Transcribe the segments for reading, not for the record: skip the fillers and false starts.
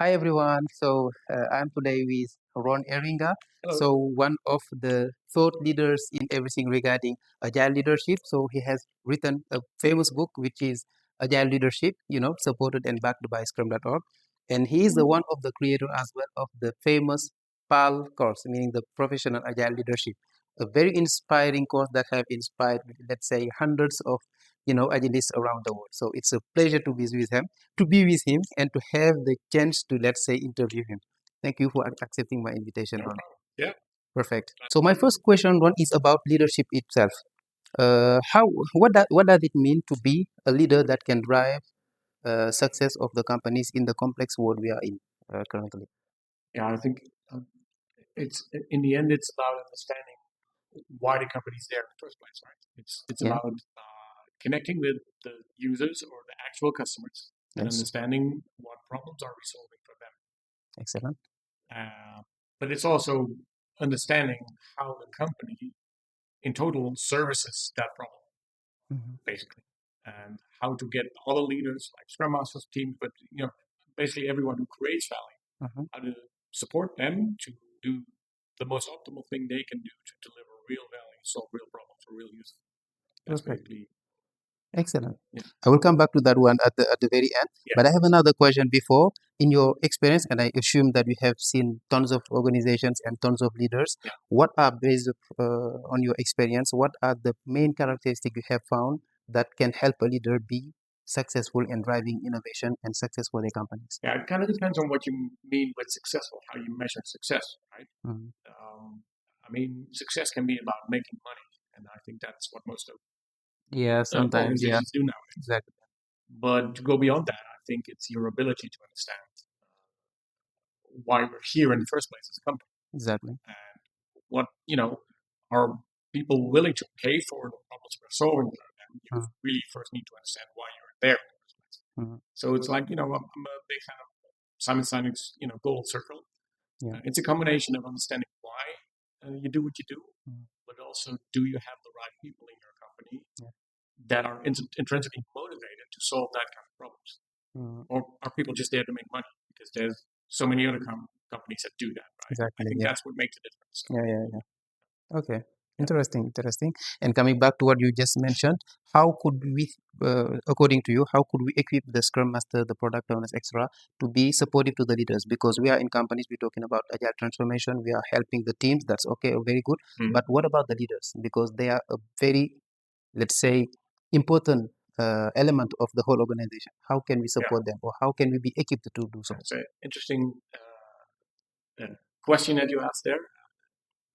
Hi everyone. I'm today with Ron Eringa. Hello. So one of the thought leaders in everything regarding agile leadership. So he has written a famous book which is Agile Leadership, supported and backed by Scrum.org. And he is the one of the creator as well of the famous PAL course, meaning the Professional Agile Leadership. A very inspiring course that have inspired, let's say, hundreds of agilists around the world. So it's a pleasure to be with him and to have the chance to, let's say, interview him. Thank you for accepting my invitation, No Ron. problem. Yeah. Perfect. So my first question, Ron, is about leadership itself. How what does it mean to be a leader that can drive success of the companies in the complex world we are in currently? Yeah, I think it's in the end, it's about understanding why the company's there in the first place, right? It's Yeah. about connecting with the users or the actual customers and Yes. understanding what problems are we solving for them. Excellent. But it's also understanding how the company in total services that problem, Mhm. basically, and how to get all the leaders, like Scrum Masters, teams, but basically everyone who creates value, Mhm. how to support them to do the most optimal thing they can do to deliver real value, solve real problems for real users. That's Perfect. basically, Excellent. yeah. I will come back to that one at the very end. Yeah. But I have another question before. In your experience, and I assume that you have seen tons of organizations and tons of leaders, Yeah. what are based on your experience? What are the main characteristics you have found that can help a leader be successful in driving innovation and success for their companies? Yeah, it kind of depends on what you mean with successful, how you measure success, right? Mhm. I mean, success can be about making money, and I think that's what most of Yeah, sometimes. Yeah, organizations do nowadays. exactly. But to go beyond that, I think it's your ability to understand why we're here in the first place as a company, Exactly. and what are people willing to pay for the problems we're solving for them. You Mhm. really first need to understand why you're there in the first place. Mhm. So it's like I'm a big fan of Simon Sinek's gold circle. Yeah. It's a combination of understanding why you do what you do, Mhm. but also do you have the right people in your company Yeah. that are intrinsically motivated to solve that kind of problems, Mhm. or are people just there to make money because there's so many other companies that do that, right? I Exactly. think Yeah. that's what makes a difference. So, Yeah. Yeah. Yeah. Okay, yeah. interesting, interesting. And coming back to what you just mentioned, how could we, according to you, how could we equip the Scrum Master, the product owners, etc., to be supportive to the leaders? Because we are in companies, we're talking about agile transformation, we are helping the teams. That's okay, very good. Mhm. But what about the leaders? Because they are a very, let's say, important element of the whole organization. How can we Yeah, support them, or how can we be equipped to do so? that's an interesting question that you asked there.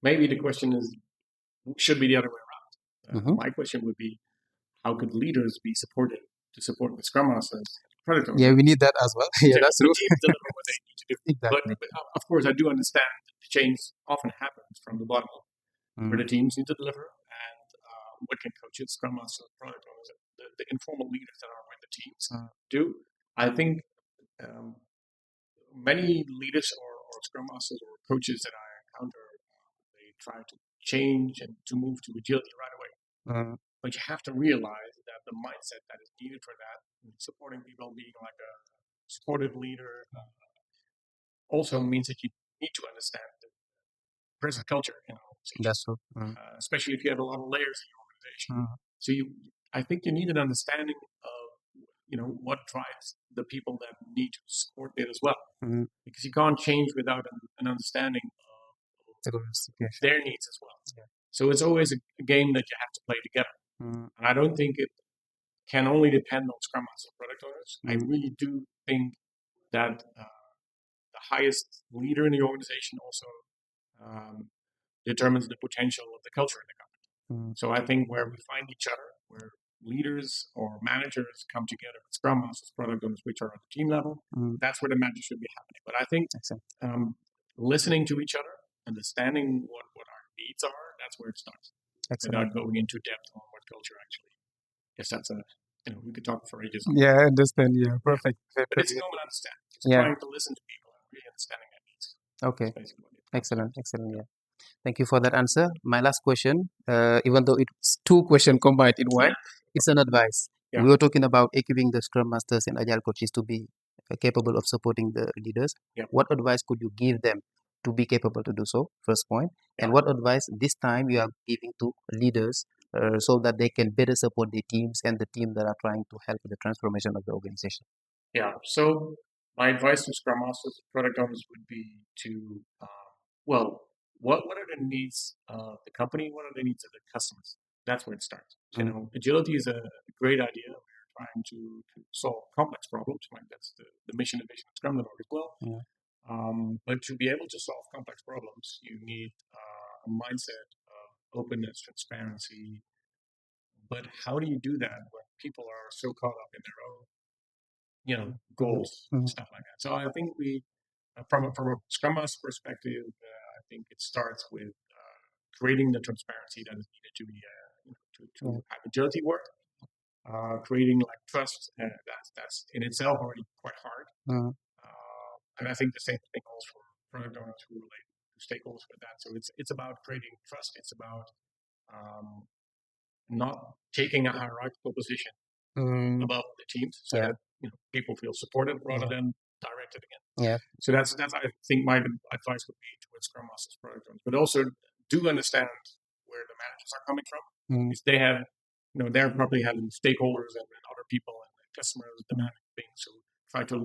Maybe the question should be the other way around. Hmm. My question would be, how could leaders be supported to support the Scrum Masters, product owners, Yeah, we need that as well. Yeah, that's the true. teams deliver what they need to do? Exactly. But of course, I do understand the change often happens from the bottom up, where Mm. the teams need to deliver, and what can coaches, Scrum Masters, product owners, the informal leaders that are with the teams Mm. do? I think um, many leaders or Scrum Masters or coaches that I encounter, they try to change and to move to agility right away. Mm. But you have to realize that the mindset that is needed for that, supporting people, being like a supportive leader, also means that you need to understand the present culture in an organization, That's true. Mm. especially if you have a lot of layers in your organization. Mm. So I think you need an understanding of what drives the people that need to support it as well, Mm. because you can't change without an understanding of The current situation. their needs as well. Yeah. So it's always a game that you have to play together. Mm. And I don't think it can only depend on Scrum Master product owners. I really do think that the highest leader in the organization also determines the potential of the culture in the company. Mm. So I think where we find each other, where leaders or managers come together with Scrum Masters, product owners, which are at the team level, Mm. that's where the magic should be happening. But I think Excellent. listening to each other, understanding what our needs are, that's where it starts. Excellent. Without going into depth on what culture actually. Yes, that's we could talk for ages. Yeah, I understand. Yeah, Yeah. perfect. But it's Perfect. common understanding. Just Yeah. trying to listen to people and really understanding their needs. Okay. That's basically what it comes to. Excellent. Excellent. Yeah. Thank you for that answer. My last question, even though it's two questions combined in one, Yeah. it's an advice. Yeah. We were talking about equipping the Scrum Masters and Agile coaches to be capable of supporting the leaders. Yeah. What advice could you give them to be capable to do so? First point. And Yeah. what advice this time you are giving to leaders so that they can better support the teams and the team that are trying to help with the transformation of the organization? Yeah. So my advice to Scrum Masters, product owners would be to, well, what are the needs of the company? What are the needs of the customers? That's where it starts. You Mm. know, agility is a great idea. We're trying to solve complex problems. Right? That's the mission and vision of Scrum.org as well. Yeah. But to be able to solve complex problems, you need a mindset of openness, transparency. But how do you do that when people are so caught up in their own, goals, Mhm. stuff like that? So I think from a Scrum Master perspective, I think it starts with creating the transparency that is needed to be to have agility work. Creating like trust, that's in itself already quite hard. Mhm. And I think the same thing goes for product owners who relate to stakeholders with that. So it's about creating trust. It's about um, not taking a hierarchical position Mm. above the teams, so Yeah. that people feel supported rather Yeah. than directed again. Yeah. So that's I think my advice would be towards Scrum Masters, product owners, but also do understand where the managers are coming from. Mm. Because they have, they're probably having stakeholders and other people and customers demanding things. So try to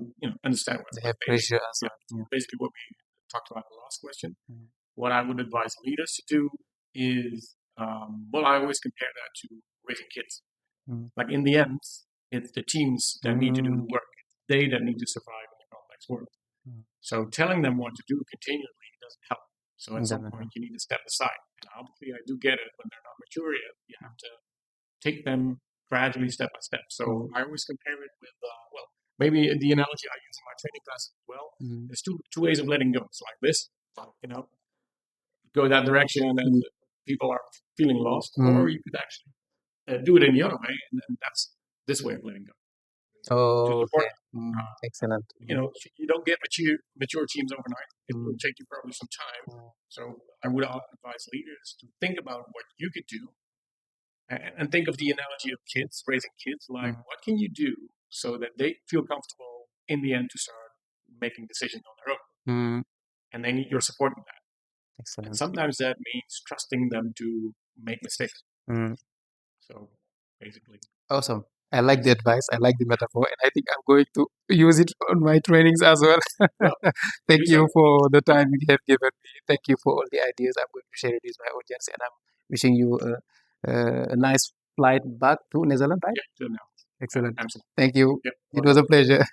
understand what's They have basically, pressure as well. Yeah. basically what we talked about in the last question. Mm. What I would advise leaders to do is, well, I always compare that to raising kids. Mm. Like in the end, it's the teams that need to do the Mm. work. It's they that need to survive in the complex world. Mm. So telling them what to do continually doesn't help. So at some Definitely. point, you need to step aside. And obviously, I do get it when they're not mature yet. You have to take them gradually, step by step. So I always compare it with, well, maybe the analogy I use in my training class as well. Mm. There's two ways of letting go. It's like this, go that direction, and Mm. people are feeling lost, Mm. or you could actually do it in the other way, and that's this way of letting go. To Oh, support, okay. Mm. Excellent. you don't get mature teams overnight. It will Mm. take you probably some time. Mm. So I would advise leaders to think about what you could do, and think of the analogy of kids, raising kids. Like, Mm. what can you do so that they feel comfortable in the end to start making decisions on their own, Mm. and they need your support in that. And Excellent. sometimes that means trusting them to make mistakes. Mm. So basically, Awesome. I like the advice. I like the metaphor, and I think I'm going to use it on my trainings as well. well, Thank do you so. for the time you have given me. Thank you for all the ideas. I'm going to share it with my audience, and I'm wishing you a nice flight back to Netherlands, right? Yeah, till now. Excellent. Absolutely. Thank you. Yep. It was a pleasure.